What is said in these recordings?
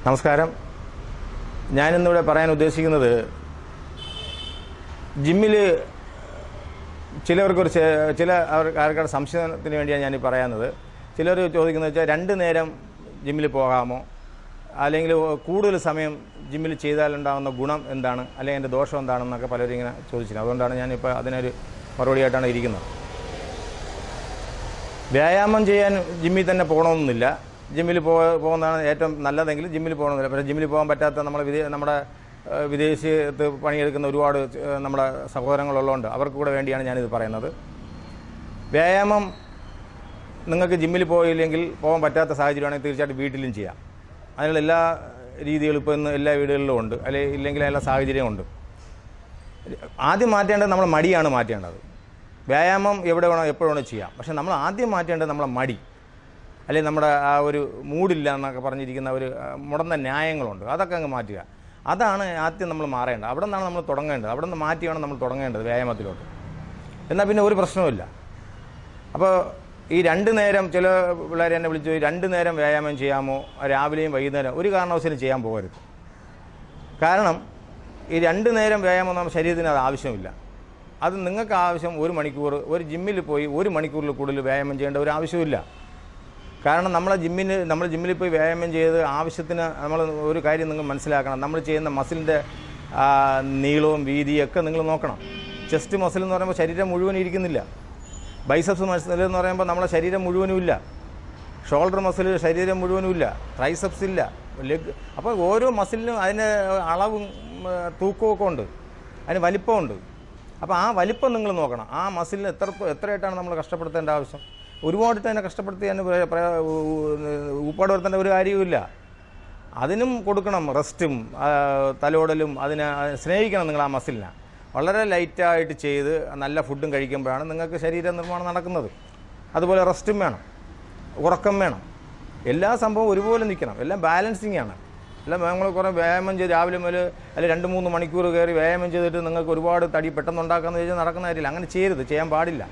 നമസ്കാരം. ഞാനിന്നിവിടെ പറയാൻ ഉദ്ദേശിക്കുന്നത് ജിമ്മിൽ ചില ആൾക്കാരുടെ സംശയത്തിന് വേണ്ടിയാണ് ഞാൻ പറയുന്നത്. ചിലർ ചോദിക്കുന്നത് വെച്ചാൽ 2 നേരം ജിമ്മിൽ പോകാമോ, അല്ലെങ്കിൽ കൂടുതൽ സമയം ജിമ്മിൽ ചെയ്താലുണ്ടാകുന്ന ഗുണം എന്താണ്, അല്ലെങ്കിൽ അതിൻ്റെ ദോഷം എന്താണെന്നൊക്കെ പലരും ഇങ്ങനെ ചോദിച്ചിരുന്നു. അതുകൊണ്ടാണ് ഞാനിപ്പോൾ അതിനൊരു മറുപടിയായിട്ടാണ് ഇരിക്കുന്നത്. വ്യായാമം ചെയ്യാൻ ജിമ്മിൽ തന്നെ പോകണമെന്നില്ല. ജിമ്മിൽ പോകുന്നതാണ് ഏറ്റവും നല്ലതെങ്കിൽ ജിമ്മിൽ പോകണമെന്നില്ല. പക്ഷേ ജിമ്മിൽ പോകാൻ പറ്റാത്ത നമ്മുടെ വിദേശത്ത് പണിയെടുക്കുന്ന ഒരുപാട് നമ്മുടെ സഹോദരങ്ങളുള്ളതുകൊണ്ട് അവർക്ക് കൂടെ വേണ്ടിയാണ് ഞാനിത് പറയുന്നത്. വ്യായാമം നിങ്ങൾക്ക് ജിമ്മിൽ പോകാൻ പറ്റാത്ത സാഹചര്യമാണെങ്കിൽ തീർച്ചയായിട്ടും വീട്ടിലും ചെയ്യാം. അതിനുള്ള എല്ലാ രീതികളും ഇപ്പോൾ ഇന്ന് എല്ലാ വീടുകളിലും ഉണ്ട്, ഇല്ലെങ്കിൽ എല്ലാ സാഹചര്യവും ഉണ്ട്. ആദ്യം മാറ്റേണ്ടത് നമ്മളെ മടിയാണ് മാറ്റേണ്ടത്. വ്യായാമം എവിടെ വേണോ എപ്പോഴും വേണോ ചെയ്യാം. പക്ഷേ നമ്മൾ ആദ്യം മാറ്റേണ്ടത് നമ്മളെ മടി, അല്ലെങ്കിൽ നമ്മുടെ ആ ഒരു മൂഡില്ല എന്നൊക്കെ പറഞ്ഞിരിക്കുന്ന ഒരു മുടന്ന ന്യായങ്ങളുണ്ട്, അതൊക്കെ അങ്ങ് മാറ്റുക. അതാണ് ആദ്യം നമ്മൾ മാറേണ്ടത്. അവിടെ നിന്നാണ് നമ്മൾ തുടങ്ങേണ്ടത്. അവിടെ നിന്ന് മാറ്റിയാണ് നമ്മൾ തുടങ്ങേണ്ടത് വ്യായാമത്തിലോട്ട്. എന്നാൽ പിന്നെ ഒരു പ്രശ്നവുമില്ല. അപ്പോൾ ഈ 2 നേരം ചില പിള്ളേർ എന്നെ വിളിച്ചു, 2 നേരം വ്യായാമം ചെയ്യാമോ, രാവിലെയും വൈകുന്നേരം? ഒരു കാരണവശാലും ചെയ്യാൻ പോകരുത്. കാരണം ഈ 2 നേരം വ്യായാമം നമ്മുടെ ശരീരത്തിന് അത് ആവശ്യമില്ല. അത് നിങ്ങൾക്ക് ആവശ്യം 1 മണിക്കൂർ, ഒരു ജിമ്മിൽ പോയി 1 മണിക്കൂറിൽ കൂടുതൽ വ്യായാമം ചെയ്യേണ്ട ഒരു ആവശ്യമില്ല. കാരണം നമ്മൾ ജിമ്മിൽ പോയി വ്യായാമം ചെയ്ത് ആവശ്യത്തിന് നമ്മൾ ഒരു കാര്യം നിങ്ങൾ മനസ്സിലാക്കണം. നമ്മൾ ചെയ്യുന്ന മസിലിൻ്റെ നീളവും വീതിയൊക്കെ നിങ്ങൾ നോക്കണം. ചെസ്റ്റ് മസിൽ എന്ന് പറയുമ്പോൾ ശരീരം മുഴുവൻ ഇരിക്കുന്നില്ല. ബൈസെപ്സ് മസിൽ എന്ന് പറയുമ്പോൾ നമ്മളെ ശരീരം മുഴുവനും ഇല്ല. ഷോൾഡർ മസിൽ ശരീരം മുഴുവനും ഇല്ല. ട്രൈസെപ്സ് ഇല്ല, ലെഗ്. അപ്പോൾ ഓരോ മസിലിനും അതിന് അളവും തൂക്കമൊക്കെ ഉണ്ട്, അതിന് വലിപ്പമുണ്ട്. അപ്പോൾ ആ വലിപ്പം നിങ്ങൾ നോക്കണം. ആ മസിലിന് എത്രയായിട്ടാണ് നമ്മൾ കഷ്ടപ്പെടുത്തേണ്ട ആവശ്യം? ഒരുപാട് തന്നെ കഷ്ടപ്പെടുത്തി ഊപ്പാട് വരുത്തേണ്ട ഒരു കാര്യവുമില്ല. അതിനും കൊടുക്കണം റെസ്റ്റും തലോടലും. അതിനെ സ്നേഹിക്കണം നിങ്ങൾ ആ മസിലിനെ. വളരെ ലൈറ്റായിട്ട് ചെയ്ത് നല്ല ഫുഡും കഴിക്കുമ്പോഴാണ് നിങ്ങൾക്ക് ശരീര നിർമ്മാണം നടക്കുന്നത്. അതുപോലെ റെസ്റ്റും വേണം, ഉറക്കം വേണം. എല്ലാ സംഭവവും ഒരുപോലെ നിൽക്കണം. എല്ലാം ബാലൻസിങ് ആണ്. എല്ലാം നമ്മൾ കുറേ വ്യായാമം ചെയ്ത് രാവിലെ മുതൽ അല്ലെങ്കിൽ 2-3 മണിക്കൂർ കയറി വ്യായാമം ചെയ്തിട്ട് നിങ്ങൾക്ക് ഒരുപാട് തടി പെട്ടെന്ന് ഉണ്ടാക്കാമെന്ന് ചോദിച്ചാൽ നടക്കുന്ന കാര്യമില്ല. അങ്ങനെ ചെയ്യാൻ പാടില്ല.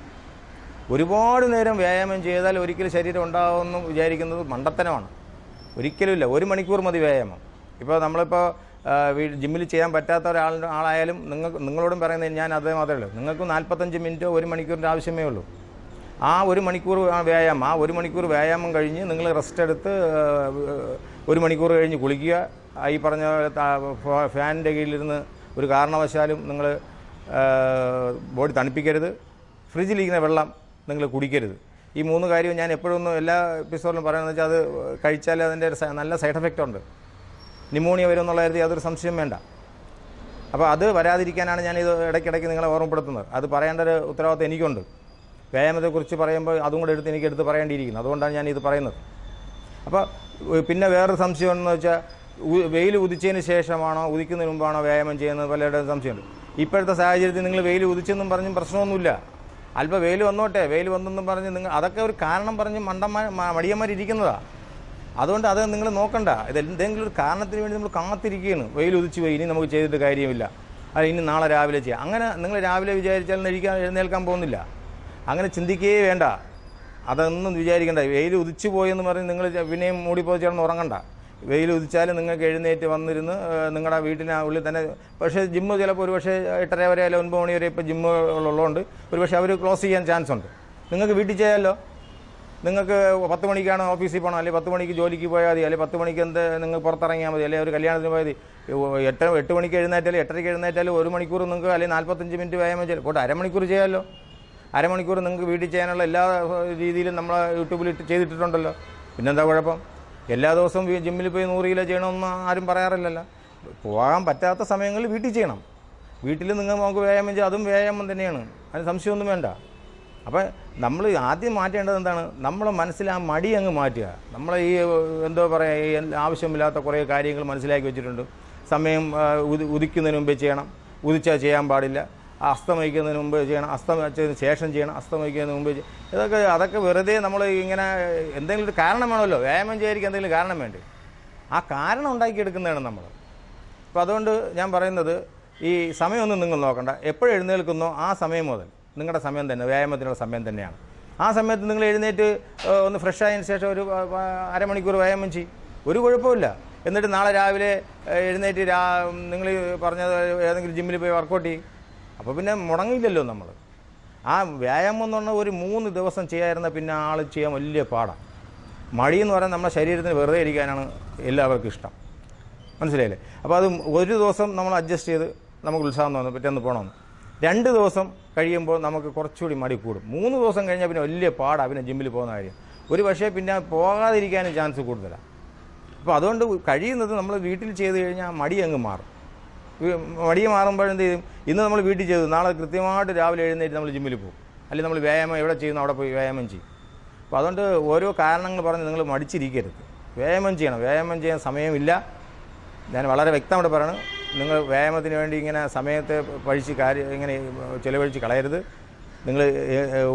ഒരുപാട് നേരം വ്യായാമം ചെയ്താൽ ഒരിക്കലും ശരീരം ഉണ്ടാകുമെന്ന് വിചാരിക്കുന്നത് മണ്ടത്തനമാണ്. ഒരിക്കലുമില്ല. 1 മണിക്കൂർ മതി വ്യായാമം. ഇപ്പോൾ നമ്മളിപ്പോൾ ജിമ്മിൽ ചെയ്യാൻ പറ്റാത്ത ആളായാലും നിങ്ങളോടും പറയുന്നത് ഞാൻ അതേ മാത്രമേ ഉള്ളൂ. നിങ്ങൾക്ക് 45 മിനിറ്റോ 1 മണിക്കൂറിൻ്റെ ആവശ്യമേ ഉള്ളൂ. ആ 1 മണിക്കൂർ വ്യായാമം, ആ 1 മണിക്കൂർ വ്യായാമം കഴിഞ്ഞ് നിങ്ങൾ റെസ്റ്റ് എടുത്ത് 1 മണിക്കൂർ കഴിഞ്ഞ് കുളിക്കുക. ഈ പറഞ്ഞ ഫാനിൻ്റെ കീഴിലിരുന്ന് ഒരു കാരണവശാലും നിങ്ങൾ ബോഡി തണുപ്പിക്കരുത്. ഫ്രിഡ്ജിലിരിക്കുന്ന വെള്ളം നിങ്ങൾ കുടിക്കരുത്. ഈ 3 കാര്യവും ഞാൻ എപ്പോഴും എല്ലാ എപ്പിസോഡിലും പറയുന്നത് വെച്ചാൽ അത് കഴിച്ചാൽ അതിൻ്റെ നല്ല സൈഡ് എഫക്റ്റ് ഉണ്ട്. ന്യൂമോണിയ വരുമെന്നുള്ള കാര്യത്തിൽ അതൊരു സംശയം വേണ്ട. അപ്പോൾ അത് വരാതിരിക്കാനാണ് ഞാനിത് ഇടയ്ക്കിടയ്ക്ക് നിങ്ങളെ ഓർമ്മപ്പെടുത്തുന്നത്. അത് പറയേണ്ട ഒരു ഉത്തരവാദിത്വം എനിക്കുണ്ട്. വ്യായാമത്തെക്കുറിച്ച് പറയുമ്പോൾ അതും കൂടെ എനിക്ക് പറയേണ്ടിയിരിക്കുന്നു. അതുകൊണ്ടാണ് ഞാനിത് പറയുന്നത്. അപ്പോൾ പിന്നെ വേറൊരു സംശയം എന്ന് വെച്ചാൽ വെയിൽ ഉദിച്ചതിന് ശേഷമാണോ ഉദിക്കുന്നതിന് മുമ്പാണോ വ്യായാമം ചെയ്യുന്നത്? പലരുടെയും സംശയമുണ്ട്. ഇപ്പോഴത്തെ സാഹചര്യത്തിൽ നിങ്ങൾ വെയിൽ ഉദിച്ചെന്നും പറഞ്ഞും പ്രശ്നമൊന്നുമില്ല. അല്പം വെയിൽ വന്നോട്ടെ, വെയിൽ വന്നെന്നും പറഞ്ഞ് നിങ്ങൾ അതൊക്കെ ഒരു കാരണം പറഞ്ഞ് മടിയന്മാരിരിക്കുന്നതാണ്. അതുകൊണ്ട് അത് നിങ്ങൾ നോക്കണ്ട. ഇത് എന്തെങ്കിലും ഒരു കാരണത്തിന് വേണ്ടി നമ്മൾ കാത്തിരിക്കുകയാണ്. വെയിൽ ഉദിച്ചു പോയി, ഇനി നമുക്ക് ചെയ്തിട്ട് കാര്യമില്ല, അത് ഇനി നാളെ രാവിലെ ചെയ്യാം. അങ്ങനെ നിങ്ങൾ രാവിലെ വിചാരിച്ചാൽ എഴുന്നേൽക്കാൻ പോകുന്നില്ല. അങ്ങനെ ചിന്തിക്കുകയേ വേണ്ട. അതൊന്നും വിചാരിക്കേണ്ട. വെയിൽ ഉദിച്ചു പോയെന്ന് പറഞ്ഞ് നിങ്ങൾ പിന്നെയും മൂടിപ്പോയി ചേർന്ന് ഉറങ്ങണ്ട. വെയിൽ ഉദിച്ചാലും നിങ്ങൾക്ക് എഴുന്നേറ്റ് വന്നിരുന്ന് നിങ്ങളുടെ വീട്ടിന് ഉള്ളിൽ തന്നെ. പക്ഷേ ജിമ്മ് ചിലപ്പോൾ ഒരുപക്ഷെ 8:30 വരെ അല്ല 9 മണി വരെ ഇപ്പോൾ ജിമ്മുകളുള്ളതുകൊണ്ട് ഒരുപക്ഷെ അവർ ക്ലോസ് ചെയ്യാൻ ചാൻസ് ഉണ്ട്. നിങ്ങൾക്ക് വീട്ടിൽ ചെയ്യാമല്ലോ. നിങ്ങൾക്ക് 10 മണിക്കാണ് ഓഫീസിൽ പോകണം, അല്ലെങ്കിൽ 10 മണിക്ക് ജോലിക്ക് പോയാൽ മതി, അല്ലെങ്കിൽ 10 മണിക്ക് നിങ്ങൾ പുറത്തിറങ്ങിയാൽ മതി, അല്ലെങ്കിൽ ഒരു കല്യാണത്തിന് പോയാൽ മതി. 8 മണിക്ക് എഴുന്നേറ്റാലും 8:30 എഴുന്നേറ്റാലും 1 മണിക്കൂർ നിങ്ങൾക്ക്, അല്ലെങ്കിൽ 45 മിനിറ്റ് വ്യായാമം ചെയ്യാം. പോട്ടെ, അരമണിക്കൂർ ചെയ്യാമല്ലോ. അരമണിക്കൂർ നിങ്ങൾക്ക് വീട്ടിൽ ചെയ്യാനുള്ള എല്ലാ രീതിയിലും നമ്മൾ യൂട്യൂബിൽ ചെയ്തിട്ടുണ്ടല്ലോ. പിന്നെന്താ കുഴപ്പം? എല്ലാ ദിവസവും ജിമ്മിൽ പോയി 100 കിലോ ചെയ്യണമെന്ന് ആരും പറയാറില്ലല്ലോ. പോകാൻ പറ്റാത്ത സമയങ്ങളിൽ വീട്ടിൽ ചെയ്യണം. വീട്ടിൽ നമുക്ക് വ്യായാമം ചെയ്യാം, അതും വ്യായാമം തന്നെയാണ്. അതിന് സംശയമൊന്നും വേണ്ട. അപ്പോൾ നമ്മൾ ആദ്യം മാറ്റേണ്ടത് എന്താണ്? നമ്മളെ മനസ്സിൽ ആ മടി അങ്ങ് മാറ്റുക. നമ്മളെ ഈ എന്തോ പറയുക, ഈ ആവശ്യമില്ലാത്ത കുറേ കാര്യങ്ങൾ മനസ്സിലാക്കി വെച്ചിട്ടുണ്ട്. സമയം ഉദിക്കുന്നതിന് മുമ്പേ ചെയ്യണം, ഉദിച്ചാൽ ചെയ്യാൻ പാടില്ല. അസ്തമിക്കുന്നതിന് മുമ്പ് ചെയ്യണം, അസ്തമിച്ചതിന് ശേഷം ചെയ്യണം, അസ്തമിക്കുന്നതിന് മുമ്പ് അതൊക്കെ വെറുതെ നമ്മൾ ഇങ്ങനെ എന്തെങ്കിലും ഒരു കാരണം വേണമല്ലോ. വ്യായാമം ചെയ്യാതിരിക്കാൻ എന്തെങ്കിലും കാരണം വേണ്ടേ? ആ കാരണം ഉണ്ടാക്കിയെടുക്കുന്നതാണ് നമ്മൾ. അപ്പോൾ അതുകൊണ്ട് ഞാൻ പറയുന്നത്, ഈ സമയമൊന്നും നിങ്ങൾ നോക്കണ്ട. എപ്പോഴും എഴുന്നേൽക്കുന്നോ ആ സമയം മുതൽ നിങ്ങളുടെ സമയം തന്നെ വ്യായാമത്തിനുള്ള സമയം തന്നെയാണ്. ആ സമയത്ത് നിങ്ങൾ എഴുന്നേറ്റ് ഒന്ന് ഫ്രഷ് ആയതിനു ശേഷം ഒരു അരമണിക്കൂർ വ്യായാമം ചെയ്യും, ഒരു കുഴപ്പമില്ല. എന്നിട്ട് നാളെ രാവിലെ എഴുന്നേറ്റ് നിങ്ങൾ പറഞ്ഞത് ഏതെങ്കിലും ജിമ്മിൽ പോയി വർക്കൗട്ട് ചെയ്യും. അപ്പോൾ പിന്നെ മുടങ്ങില്ലല്ലോ നമ്മൾ. ആ വ്യായാമം എന്ന് പറഞ്ഞാൽ ഒരു 3 ദിവസം ചെയ്യാതിരുന്ന പിന്നെ ആൾ ചെയ്യാൻ വലിയ പാടാണ്. മടിയെന്ന് പറഞ്ഞാൽ നമ്മുടെ ശരീരത്തിന് വെറുതെ ഇരിക്കാനാണ് എല്ലാവർക്കും ഇഷ്ടം, മനസ്സിലായില്ലേ? അപ്പോൾ അത് ഒരു ദിവസം നമ്മൾ അഡ്ജസ്റ്റ് ചെയ്ത് നമുക്ക് ഉത്സാഹം തോന്നും പിറ്റേന്ന് പോകണമെന്ന്. 2 ദിവസം കഴിയുമ്പോൾ നമുക്ക് കുറച്ചുകൂടി മടി കൂടും. 3 ദിവസം കഴിഞ്ഞാൽ പിന്നെ വലിയ പാടാണ് പിന്നെ ജിമ്മിൽ പോകുന്ന കാര്യം. ഒരു പക്ഷേ പിന്നെ പോകാതിരിക്കാനും ചാൻസ് കൂടുതലാണ്. അപ്പോൾ അതുകൊണ്ട് കഴിയുന്നത് നമ്മൾ വീട്ടിൽ ചെയ്ത് കഴിഞ്ഞാൽ മടി അങ്ങ് മാറും. മടി മാറുമ്പോഴെന്ത് ചെയ്യും, ഇന്ന് നമ്മൾ വീട്ടിൽ ചെയ്തു, നാളെ കൃത്യമായിട്ട് രാവിലെ എഴുന്നേറ്റ് നമ്മൾ ജിമ്മിൽ പോകും. അല്ലെങ്കിൽ നമ്മൾ വ്യായാമം എവിടെ ചെയ്യുന്നു അവിടെ പോയി വ്യായാമം ചെയ്യും. അപ്പോൾ അതുകൊണ്ട് ഓരോ കാരണങ്ങൾ പറഞ്ഞ് നിങ്ങൾ മടിച്ചിരിക്കരുത്. വ്യായാമം ചെയ്യണം. വ്യായാമം ചെയ്യാൻ സമയമില്ല, ഞാൻ വളരെ വ്യക്തമായിട്ട് പറയണം. നിങ്ങൾ വ്യായാമത്തിന് വേണ്ടി ഇങ്ങനെ സമയത്തെ ഇങ്ങനെ ചിലവഴിച്ച് കളയരുത്. നിങ്ങൾ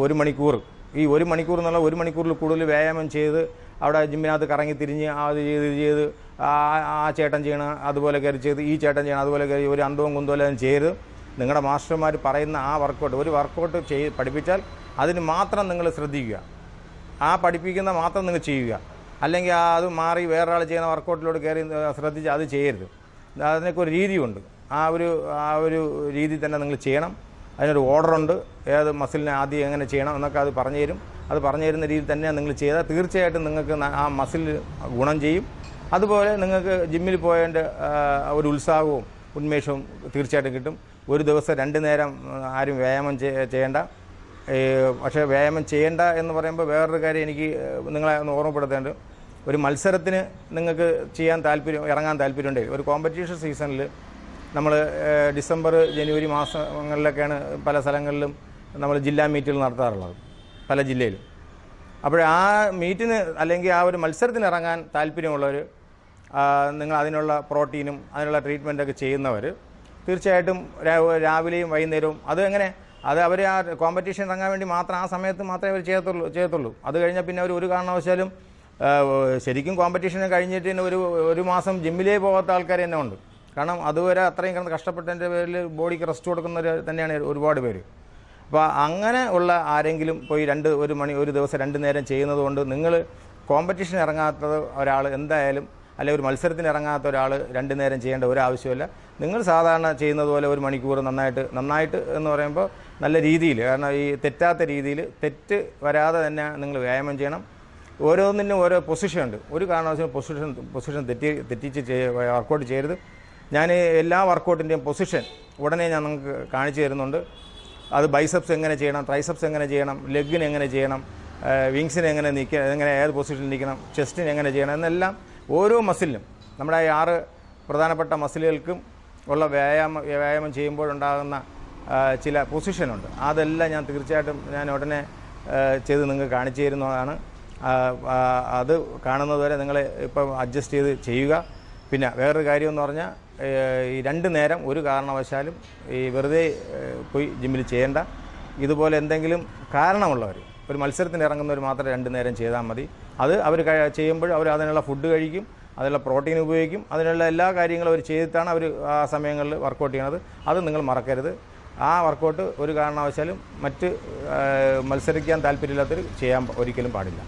1 മണിക്കൂർ, ഈ 1 മണിക്കൂർ എന്നുള്ള 1 മണിക്കൂറിൽ കൂടുതൽ വ്യായാമം ചെയ്ത് അവിടെ ജിമ്മിനകത്ത് കറങ്ങി തിരിഞ്ഞ് അത് ചെയ്ത് ആ ചേട്ടൻ ചെയ്യണം അതുപോലെ കയറി ചെയ്ത്, ഈ ചേട്ടൻ ചെയ്യണം അതുപോലെ കയറി, ഒരു അന്തവും കുന്തവും ചെയ്ത് നിങ്ങളുടെ മാസ്റ്റർമാർ പറയുന്ന ആ വർക്കൗട്ട്, ഒരു വർക്കൗട്ട് പഠിപ്പിച്ചാൽ അതിന് മാത്രം നിങ്ങൾ ശ്രദ്ധിക്കുക. ആ പഠിപ്പിക്കുന്ന മാത്രം നിങ്ങൾ ചെയ്യുക. അല്ലെങ്കിൽ അത് മാറി വേറൊരാൾ ചെയ്യുന്ന വർക്കൗട്ടിലോട്ട് കയറി ശ്രദ്ധിച്ച് അത് ചെയ്യരുത്. അതിനൊക്കെ ഒരു രീതിയുണ്ട്. ആ ഒരു രീതി തന്നെ നിങ്ങൾ ചെയ്യണം. അതിനൊരു ഓർഡറുണ്ട്, ഏത് മസിലിനെ ആദ്യം എങ്ങനെ ചെയ്യണം എന്നൊക്കെ അത് പറഞ്ഞു തരും. അത് പറഞ്ഞു തരുന്ന രീതി തന്നെയാണ് നിങ്ങൾ ചെയ്താൽ തീർച്ചയായിട്ടും നിങ്ങൾക്ക് ആ മസിൽ ഗുണം ചെയ്യും. അതുപോലെ നിങ്ങൾക്ക് ജിമ്മിൽ പോയതിൻ്റെ ഒരു ഉത്സാഹവും ഉന്മേഷവും തീർച്ചയായിട്ടും കിട്ടും. ഒരു ദിവസം 2 നേരം ആരും വ്യായാമം ചെയ്യേണ്ട. പക്ഷേ വ്യായാമം ചെയ്യേണ്ട എന്ന് പറയുമ്പോൾ വേറൊരു കാര്യം എനിക്ക് നിങ്ങളെ ഒന്ന് ഓർമ്മപ്പെടുത്തേണ്ടത്, ഒരു മത്സരത്തിന് നിങ്ങൾക്ക് ഇറങ്ങാൻ താല്പര്യമുണ്ടെങ്കിൽ, ഒരു കോമ്പറ്റീഷൻ സീസണിൽ നമ്മൾ ഡിസംബർ ജനുവരി മാസങ്ങളിലൊക്കെയാണ് പല സ്ഥലങ്ങളിലും നമ്മൾ ജില്ലാ മീറ്റുകൾ നടത്താറുള്ളത്, പല ജില്ലയിലും. അപ്പോൾ ആ മീറ്റിന് അല്ലെങ്കിൽ ആ ഒരു മത്സരത്തിന് ഇറങ്ങാൻ താല്പര്യമുള്ളവർ, നിങ്ങൾ അതിനുള്ള പ്രോട്ടീനും അതിനുള്ള ട്രീറ്റ്മെൻറ്റൊക്കെ ചെയ്യുന്നവർ തീർച്ചയായിട്ടും രാവിലെയും വൈകുന്നേരവും അത് അവർ ആ കോമ്പറ്റീഷൻ ഇറങ്ങാൻ വേണ്ടി മാത്രം ആ സമയത്ത് മാത്രമേ അവർ ചെയ്യത്തുള്ളൂ. അത് കഴിഞ്ഞാൽ പിന്നെ അവർ ഒരു കാരണവശാലും ശരിക്കും കോമ്പറ്റീഷന് കഴിഞ്ഞിട്ട് തന്നെ ഒരു മാസം ജിമ്മിലേ പോകാത്ത ആൾക്കാർ തന്നെ ഉണ്ട്. കാരണം അതുവരെ അത്രയും കിടന്ന് കഷ്ടപ്പെട്ടതിൻ്റെ പേരിൽ ബോഡിക്ക് റെസ്റ്റ് കൊടുക്കുന്നവർ തന്നെയാണ് ഒരുപാട് പേര്. അപ്പോൾ അങ്ങനെ ഉള്ള ആരെങ്കിലും പോയി ഒരു ദിവസം 2 നേരം ചെയ്യുന്നത് കൊണ്ട് നിങ്ങൾ കോമ്പറ്റീഷൻ ഇറങ്ങാത്തത് ഒരാൾ എന്തായാലും, അല്ലെങ്കിൽ ഒരു മത്സരത്തിന് ഇറങ്ങാത്ത ഒരാൾ 2 നേരം ചെയ്യേണ്ട ഒരാവശ്യമില്ല. നിങ്ങൾ സാധാരണ ചെയ്യുന്നത് പോലെ 1 മണിക്കൂർ നന്നായിട്ട് എന്ന് പറയുമ്പോൾ നല്ല രീതിയിൽ, കാരണം ഈ തെറ്റാത്ത രീതിയിൽ തെറ്റ് വരാതെ തന്നെ നിങ്ങൾ വ്യായാമം ചെയ്യണം. ഓരോന്നിനും ഓരോ പൊസിഷൻ ഉണ്ട്. ഒരു കാരണവശാലും പൊസിഷൻ തെറ്റിച്ച് വർക്കൗട്ട് ചെയ്യരുത്. ഞാൻ എല്ലാ വർക്കൗട്ടിൻ്റെയും പൊസിഷൻ ഉടനെ ഞാൻ നിങ്ങൾക്ക് കാണിച്ചു തരുന്നുണ്ട്. അത് ബൈസെപ്സ് എങ്ങനെ ചെയ്യണം, ട്രൈസെപ്സ് എങ്ങനെ ചെയ്യണം, ലെഗിന് എങ്ങനെ ചെയ്യണം, വിങ്സിന് എങ്ങനെ ഏത് പൊസിഷനിൽ നിൽക്കണം, ചെസ്റ്റിന് എങ്ങനെ ചെയ്യണം എന്നെല്ലാം ഓരോ മസിലിനും, നമ്മുടെ 6 പ്രധാനപ്പെട്ട മസിലുകൾക്കും ഉള്ള വ്യായാമം ചെയ്യുമ്പോഴുണ്ടാകുന്ന ചില പൊസിഷനുണ്ട്. അതെല്ലാം ഞാൻ തീർച്ചയായിട്ടും ഉടനെ ചെയ്ത് നിങ്ങൾക്ക് കാണിച്ചു തരുന്നതാണ്. അത് കാണുന്നതുവരെ നിങ്ങൾ ഇപ്പം അഡ്ജസ്റ്റ് ചെയ്ത് ചെയ്യുക. പിന്നെ വേറൊരു കാര്യമെന്ന് പറഞ്ഞാൽ, ഈ 2 നേരം ഒരു കാരണവശാലും ഈ വെറുതെ പോയി ജിമ്മിൽ ചെയ്യേണ്ട. ഇതുപോലെ എന്തെങ്കിലും കാരണമുള്ളവർ, ഒരു മത്സരത്തിന് ഇറങ്ങുന്നവർ മാത്രം 2 നേരം ചെയ്താൽ മതി. അത് അവർ ചെയ്യുമ്പോൾ അവർ അതിനുള്ള ഫുഡ് കഴിക്കും, അതിനുള്ള പ്രോട്ടീൻ ഉപയോഗിക്കും, അതിനുള്ള എല്ലാ കാര്യങ്ങളും അവർ ചെയ്തിട്ടാണ് അവർ ആ സമയങ്ങളിൽ വർക്കൗട്ട് ചെയ്യണത്. അത് നിങ്ങൾ മറക്കരുത്. ആ വർക്കൗട്ട് ഒരു കാരണവശാലും മറ്റ് മത്സരിക്കാൻ താല്പര്യമില്ലാത്തവർ ചെയ്യാൻ ഒരിക്കലും പാടില്ല.